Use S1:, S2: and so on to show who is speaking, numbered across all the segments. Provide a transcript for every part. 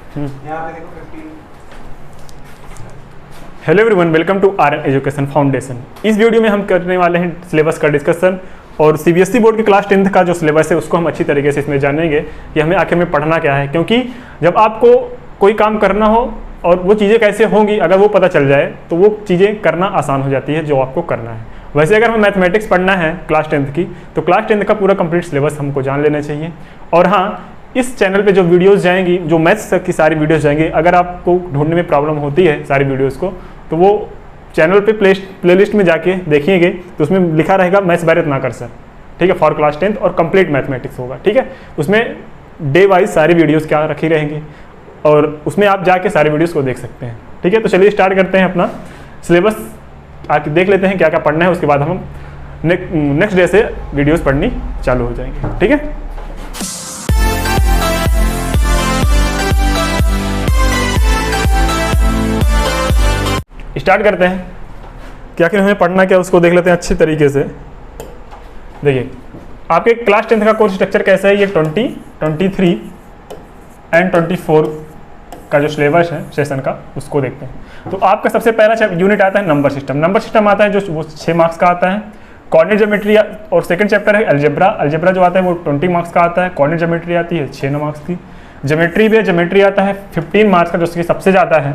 S1: यहाँ पे देखो 15।
S2: Hello everyone, welcome to RN education foundation. इस वीडियो में हम करने वाले हैं सिलेबस का डिस्कशन और सीबीएसई बोर्ड के क्लास 10th का जो सिलेबस है उसको हम अच्छी तरीके से इसमें जानेंगे कि हमें आखिर में पढ़ना क्या है। क्योंकि जब आपको कोई काम करना हो और वो चीज़ें कैसे होंगी अगर वो पता चल जाए तो वो चीज़ें करना आसान हो जाती है जो आपको करना है। वैसे अगर हमें मैथमेटिक्स पढ़ना है क्लास 10th की तो क्लास 10th का पूरा कंप्लीट सिलेबस हमको जान लेना चाहिए। और हाँ, इस चैनल पे जो वीडियोस जाएंगी, जो मैथ्स की सारी वीडियोस जाएंगी, अगर आपको ढूंढने में प्रॉब्लम होती है सारी वीडियोस को तो वो चैनल पे प्लेलिस्ट में जाके देखिएगा तो उसमें लिखा रहेगा मैथ्स बाय रत्नाकर सर, ठीक है, फॉर क्लास 10th और कंप्लीट मैथमेटिक्स होगा, ठीक है। उसमें डे वाइज सारी वीडियोस क्या रखी रहेंगी और उसमें आप जाके सारी वीडियोस को देख सकते हैं, ठीक है। तो चलिए स्टार्ट करते हैं अपना सिलेबस, आके देख लेते हैं क्या क्या पढ़ना है। उसके बाद हम नेक्स्ट डे से वीडियोस पढ़नी चालू हो जाएंगे, ठीक है। स्टार्ट करते हैं क्या क्या हमें पढ़ना क्या उसको देख लेते हैं अच्छी तरीके से। देखिए आपके क्लास 10th का कोर्स स्ट्रक्चर कैसा है, ये 20, 23 एंड 24 का जो सिलेबस है सेशन का उसको देखते हैं। तो आपका सबसे पहला यूनिट आता है नंबर सिस्टम। नंबर सिस्टम आता है जो वो 6 मार्क्स का आता है। कोऑर्डिनेट ज्योमेट्री और सेकंड चैप्टर है अलजेब्रा। अलजेब्रा जो आता है वो 20 मार्क्स का आता है। कोऑर्डिनेट ज्योमेट्री आती है 6 मार्क्स की। ज्योमेट्री भी ज्योमेट्री आता है 15 मार्क्स का जो कि सबसे ज़्यादा है।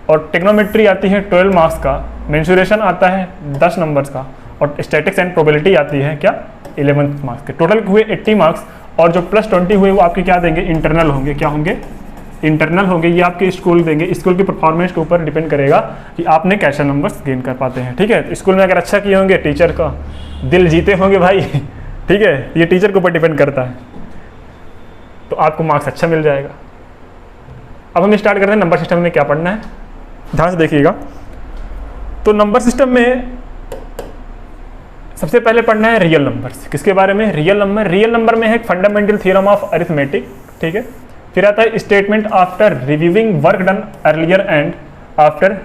S2: और टेक्नोमेट्री आती है 12 मार्क्स का। मेंसुरेशन आता है 10 नंबर्स का। और स्टैटिक्स एंड प्रोबेबिलिटी आती है क्या 11 मार्क्स के। टोटल हुए 80 मार्क्स और जो प्लस 20 हुए वो आपके क्या देंगे, इंटरनल होंगे। क्या होंगे, इंटरनल होंगे। ये आपके स्कूल देंगे, स्कूल की परफॉर्मेंस के ऊपर डिपेंड करेगा कि आपने कैसे नंबर्स गेन कर पाते हैं, ठीक है। तो स्कूल में अगर अच्छा किए होंगे, टीचर का दिल जीते होंगे भाई ठीक है, ये टीचर के ऊपर डिपेंड करता है, तो आपको मार्क्स अच्छा मिल जाएगा। अब हम स्टार्ट करते हैं नंबर सिस्टम में क्या पढ़ना है, ध्यान से देखिएगा। तो नंबर सिस्टम में सबसे पहले पढ़ना है रियल नंबर्स। किसके बारे में, रियल नंबर। रियल नंबर में है फंडामेंटल थ्योरम ऑफ अरिथमेटिक, ठीक है। फिर आता है statement after reviewing work done earlier and after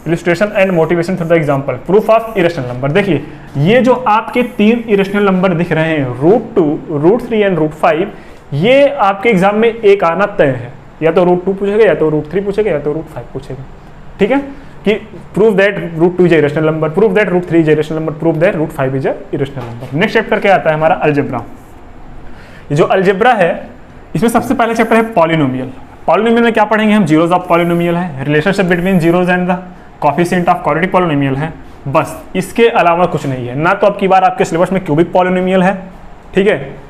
S2: illustration and motivation through the example, proof of irrational number. देखिए ये जो आपके 3 इरेशनल नंबर दिख रहे हैं, √2, √3 एंड √5, ये आपके एग्जाम में एक आना तय है। या तो √2 पूछेगा, या तो √3 पूछेगा, या तो √5 पूछेगा, ठीक है। कि prove that √2 is a irrational number, prove that √3 is a irrational number, prove that √5 is a irrational number. Next chapter क्या आता है हमारा, अलजेब्रा। ये जो अलजेब्रा है इसमें सबसे पहले चैप्टर है पॉलिनोमियल। पॉलिनोमियल में क्या पढ़ेंगे हम, जीरोज ऑफ पॉलिनोमियल है, relationship between zeros and the coefficient of quadratic polynomial है, बस इसके अलावा कुछ नहीं है। ना तो अब की बार आपके सिलेबस में क्यूबिक पॉलिनोमियल है, ठीक है,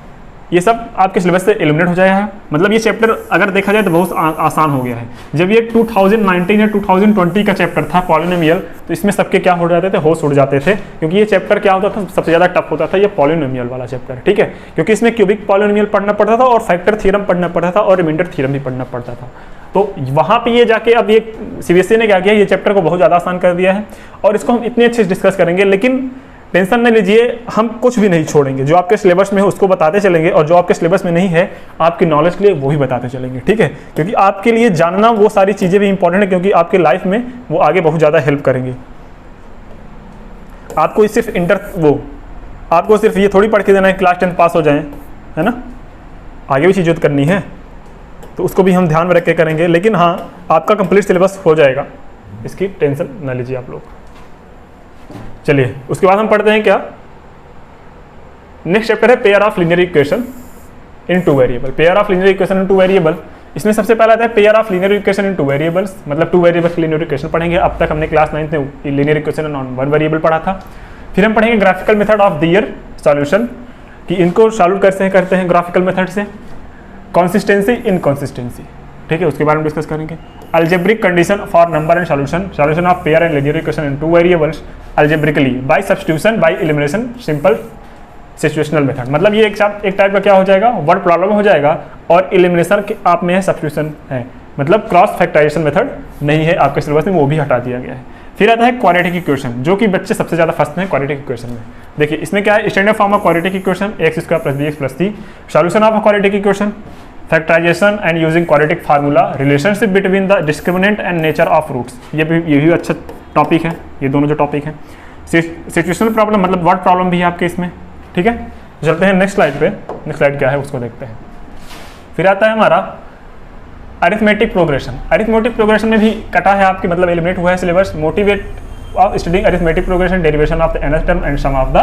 S2: ये सब आपके सिलेबस से एलिमिनेट हो जाएगा। मतलब ये चैप्टर अगर देखा जाए तो बहुत आसान हो गया है। जब ये 2019 या 2020 का चैप्टर था पॉलिनोमियल, तो इसमें सबके क्या हो जाते थे, होश उड़ जाते थे, क्योंकि ये चैप्टर क्या होता था, सबसे ज़्यादा टफ होता था ये पॉलिनोमियल वाला चैप्टर, ठीक है। क्योंकि इसमें क्यूबिक पॉलिनोमियल पढ़ना पड़ता था और फैक्टर थ्योरम पढ़ना पड़ता था और रिमाइंडर थ्योरम भी पढ़ना पड़ता था। तो वहाँ पे ये जाके अब ये सीबीएसई ने क्या किया, ये चैप्टर को बहुत ज़्यादा आसान कर दिया है और इसको हम इतने अच्छे से डिस्कस करेंगे। लेकिन टेंशन नहीं लीजिए, हम कुछ भी नहीं छोड़ेंगे, जो आपके सिलेबस में है उसको बताते चलेंगे और जो आपके सिलेबस में नहीं है आपकी नॉलेज के लिए वो भी बताते चलेंगे, ठीक है। क्योंकि आपके लिए जानना वो सारी चीज़ें भी इंपॉर्टेंट है, क्योंकि आपके लाइफ में वो आगे बहुत ज़्यादा हेल्प करेंगे। आपको सिर्फ आपको सिर्फ ये थोड़ी पढ़ के देना है क्लास 10 पास हो जाए, है ना, आगे भी चीज़ें करनी है तो उसको भी हम ध्यान में रख के करेंगे। लेकिन हाँ, आपका कंप्लीट सिलेबस हो जाएगा, इसकी टेंशन ना लीजिए आप लोग। चलिए उसके बाद हम पढ़ते हैं क्या, नेक्स्ट चैप्टर है pair of linear equation in 2 variable. Pair of linear equation in 2 variable, इसमें सबसे पहला आता है pair of linear equation in 2 variables, मतलब 2 वेरिएबल्स लीनियर इक्वेशन पढ़ेंगे। अब तक हमने क्लास 9th में लीनियर इक्वेशन इन 1 वेरिएबल पढ़ा था। फिर हम पढ़ेंगे graphical method of their solution, कि इनको सॉल्व कैसे करते हैं ग्राफिकल मेथड से। कंसिस्टेंसी, इनकंसिस्टेंसी, ठीक है, उसके बारे में डिस्कस करेंगे। Algebraic condition for number and solution, solution of pair and linear equation in 2 variables algebraically by substitution by elimination simple situational method. मतलब ये एक टाइप का क्या हो जाएगा, वर्ड प्रॉब्लम हो जाएगा और एलिमिनेशन के आप में है सब्स्टिट्यूशन है, मतलब क्रॉस फैक्टराइजेशन मेथड नहीं है आपके सिलेबस में, वो भी हटा दिया गया है। फिर आता है क्वाड्रेटिक इक्वेशन, जो कि बच्चे सबसे ज़्यादा फंसते हैं क्वाड्रेटिक इक्वेशन में। देखिए इसमें क्या है, standard form of quadratic equation x² + bx + c, solution of quadratic equation, factorization and using quadratic formula, relationship between the discriminant and nature of roots, ये भी अच्छा टॉपिक है, ये दोनों जो टॉपिक हैं। सिचुएशनल प्रॉब्लम मतलब वर्ड प्रॉब्लम भी है आपके इसमें, ठीक है। चलते हैं नेक्स्ट स्लाइड पे, नेक्स्ट स्लाइड क्या है उसको देखते हैं। फिर आता है हमारा अरिथमेटिक प्रोग्रेशन में भी कटा है आपकी, मतलब एलिमिनेट हुआ है syllabus. Motivate of studying arithmetic progression, derivation of the nth term and sum of the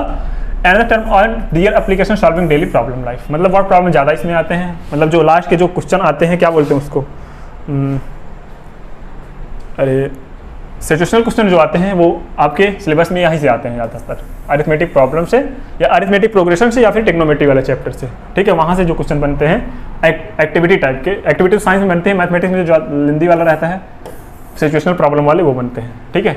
S2: nth term on their application solving daily problem life. मतलब वर्ड प्रॉब्लम ज़्यादा इसमें आते हैं, मतलब जो लास्ट के जो क्वेश्चन आते हैं क्या बोलते हैं उसको, अरे सिचुएशनल क्वेश्चन जो आते हैं वो आपके सिलेबस में यहीं से आते हैं ज़्यादातर, अरिथमेटिक प्रॉब्लम से या अरिथमेटिक प्रोग्रेशन से या फिर टेक्नोमेट्री वाले चैप्टर से, ठीक है। वहाँ से जो क्वेश्चन बनते हैं एक्टिविटी टाइप के, एक्टिविटी साइंस में बनते हैं, मैथमेटिक्स में जो हिंदी वाला रहता है सिचुएशनल प्रॉब्लम वाले वो बनते हैं, ठीक है।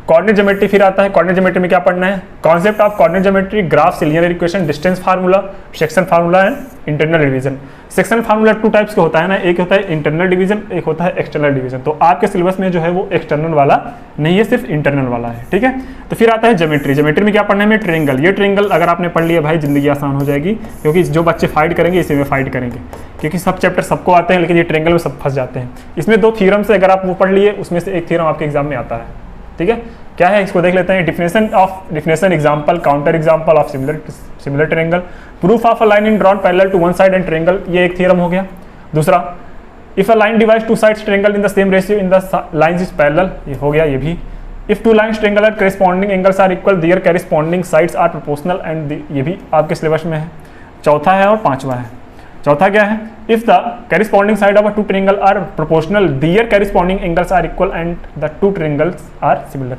S2: कोऑर्डिनेट ज्योमेट्री फिर आता है। कोऑर्डिनेट ज्योमेट्री में क्या पढ़ना है, concept of coordinate geometry, graph, linear equation, distance formula, section formula and internal division. Section formula 2 types का होता है ना, एक होता है इंटरनल डिवीजन, एक होता है एक्सटर्नल डिवीजन। तो आपके सिलेबस में जो है वो एक्सटर्नल वाला नहीं है, सिर्फ इंटरनल वाला है, ठीक है। तो फिर आता है ज्योमेट्री। ज्योमेट्री में क्या पढ़ना है, ट्रायंगल। ये ट्रायंगल अगर आपने पढ़ लिया भाई जिंदगी आसान हो जाएगी, क्योंकि जो बच्चे फाइट करेंगे इसी में फाइट करेंगे, क्योंकि सब चैप्टर सबको आते हैं लेकिन ये ट्रायंगल में सब फंस जाते हैं। इसमें 2 थ्योरम से अगर आप वो पढ़ लिए, उसमें से एक थ्योरम आपके एग्जाम में आता है, ठीक है। क्या है इसको देख लेते हैं। Definition example, counter example of similar triangle, proof of a line in drawn parallel to one side and triangle, ये एक थ्योरम हो गया। दूसरा, if a line divides 2 sides triangle in the same ratio in the lines is parallel, ये हो गया ये भी। If 2 lines triangle are corresponding angles are equal, their corresponding sides are proportional and ये भी आपके सिलेबस में है। चौथा है और 5वां है। चौथा क्या है, if the corresponding side of a 2 triangle are proportional, their corresponding angles are equal and the 2 triangles are similar.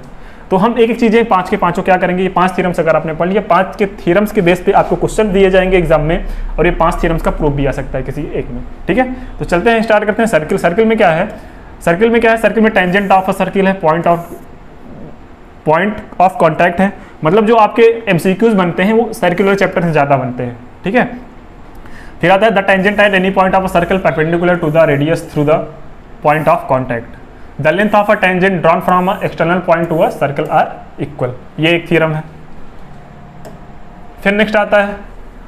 S2: तो हम एक एक चीज़ें 5 के 5 क्या करेंगे, ये 5 थ्योरम्स अगर आपने पढ़ लिया, 5 के थ्योरम्स के बेस पे आपको क्वेश्चन दिए जाएंगे एग्जाम में, और ये 5 थ्योरम्स का प्रूफ भी आ सकता है किसी एक में, ठीक है। तो चलते हैं, स्टार्ट करते हैं। सर्किल। सर्किल में क्या है, सर्किल में टेंजेंट ऑफ अ सर्किल है, पॉइंट ऑफ कॉन्टैक्ट है। मतलब जो आपके MCQs बनते हैं वो सर्कुलर चैप्टर से ज़्यादा बनते हैं, ठीक है। फिर आता है the tangent at any point of a circle perpendicular to the radius through the point of contact, the length of a tangent drawn from a external point to a circle are equal, ये एक theorem है। फिर next आता है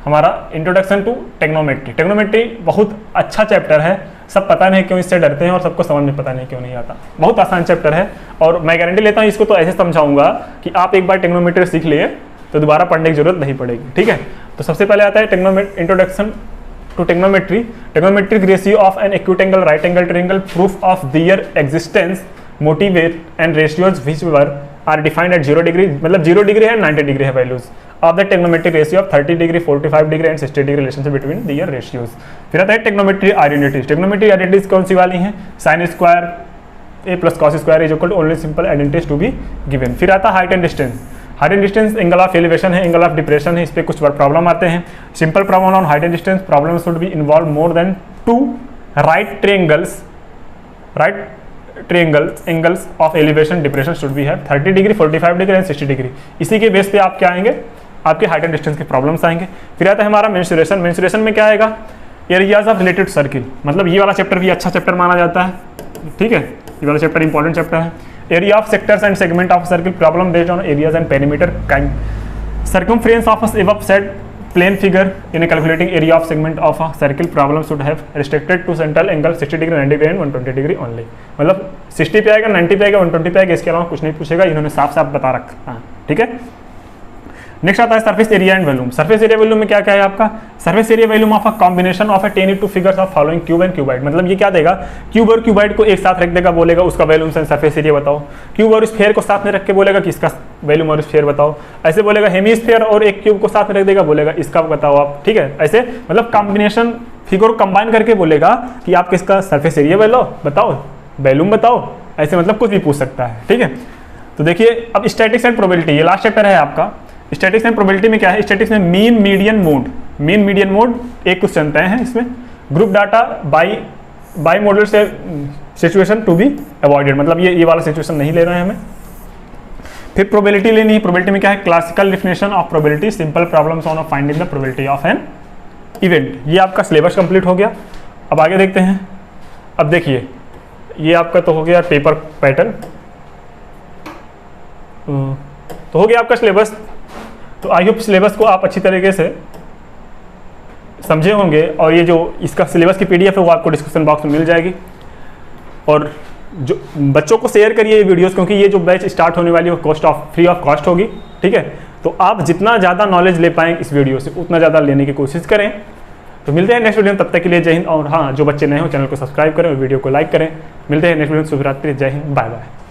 S2: हमारा introduction to टेक्नोमेट्री। टेक्नोमेट्री बहुत अच्छा chapter है, सब पता नहीं क्यों इससे डरते हैं और सबको समझ में पता नहीं क्यों नहीं आता। बहुत आसान चैप्टर है और मैं गारंटी लेता हूँ इसको तो ऐसे समझाऊंगा कि आप एक बार टेक्नोमेट्री सीख लिए तो दोबारा पढ़ने की जरूरत नहीं पड़ेगी, ठीक है। तो सबसे पहले आता है introduction to trigonometric ratio of an acute angle, right angle triangle, proof of their existence, motivate and ratios which are defined at 0 degree, मतलब 0 degree है 90 degree है values of the trigonometric ratio of 30 degree, 45 degree and 60 degree relationship between their ratios। फिर आता है trigonometry identities। trigonometry identities कौन सी वाली हैं, sin square a plus cos square is equal to only simple identities to be given। फिर आता है height and distance। Height and distance angle of elevation है, एंगल ऑफ डिप्रेशन है, इस पर कुछ प्रॉब्लम आते हैं। Simple problem on height and distance, problem should be involve more than 2 right triangles angles of elevation depression should be है 30 degree, 45 degree and 60 degree. इसी के बेस पे आप क्या आएंगे, आपके हाइट एंड डिस्टेंस के प्रॉब्लम्स आएंगे। फिर आता है हमारा मेंसुरेशन। मेंसुरेशन में क्या आएगा, एरियाज ऑफ रिलेटेड सर्किल, मतलब ये वाला चैप्टर भी अच्छा चैप्टर माना जाता है, ठीक है। ये वाला चैप्टर इंपॉर्टेंट चैप्टर है। Area of sectors and segment of circle, problem based on areas and perimeter kind, circumference of a above said plane figure in a calculating area of segment of a circle, problem should have restricted to central angle 60 degree, 90 degree and 120 degree only। मतलब 60 पे आएगा, 90 पे आएगा, 120 पे आएगा, इसके अलावा कुछ नहीं पूछेगा, इन्होंने साफ साफ बता रखा है, ठीक है। नेक्स्ट आता है surface area and volume. Surface area volume में क्या क्या है आपका, surface area volume of a combination of a 10 into figures of following cube and cuboid. मतलब ये क्या देगा, क्यूब और क्यूबाइड को एक साथ रख देगा, बोलेगा उसका वॉल्यूम से सरफेस एरिया बताओ। क्यूब और स्फीयर को साथ में रख के बोलेगा कि इसका वॉल्यूम और स्फीयर बताओ। ऐसे बोलेगा हेमीस्फीयर और एक क्यूब को साथ में रख देगा, बोलेगा इसका बताओ आप, ठीक है। ऐसे मतलब कॉम्बिनेशन फिगर को कंबाइन करके बोलेगा कि आप किसका सरफेस एरिया बताओ, वॉल्यूम बताओ, ऐसे मतलब कुछ भी पूछ सकता है, ठीक है। तो देखिए अब स्टैटिक्स एंड प्रोबेबिलिटी, ये लास्ट चैप्टर है आपका। स्टैटिक्स एंड प्रोबेबिलिटी में क्या है, स्टैटिक्स में मीन मीडियन मोड एक क्वेश्चन तय है इसमें। ग्रुप डाटा बाई मॉडल से सिचुएशन टू बी अवॉइडेड, मतलब ये वाला सिचुएशन नहीं ले रहे हैं हमें। फिर प्रोबेबिलिटी लेनी है। प्रोबेबिलिटी में क्या है, classical definition of probability, simple problems on finding the probability of an event. ये आपका सिलेबस कंप्लीट हो गया। अब आगे देखते हैं। अब देखिए ये आपका तो हो गया पेपर पैटर्न, तो हो गया आपका सिलेबस। तो आई होप सिलेबस को आप अच्छी तरीके से समझे होंगे, और ये जो इसका सिलेबस की पीडीएफ है वो आपको डिस्क्रिप्शन बॉक्स में मिल जाएगी। और जो बच्चों को शेयर करिए ये वीडियोस, क्योंकि ये जो बैच स्टार्ट होने वाली है वो फ्री ऑफ कॉस्ट होगी, ठीक है। तो आप जितना ज़्यादा नॉलेज ले पाएँ इस वीडियो से उतना ज़्यादा लेने की कोशिश करें। तो मिलते हैं नेक्स्ट वीडियो में, तब तक के लिए जय हिंद। और हाँ, जो बच्चे नए हो चैनल को सब्सक्राइब करें और वीडियो को लाइक करें। मिलते हैं नेक्स्ट वीडियो में। शुभ रात्रि, जय हिंद, बाय बाय।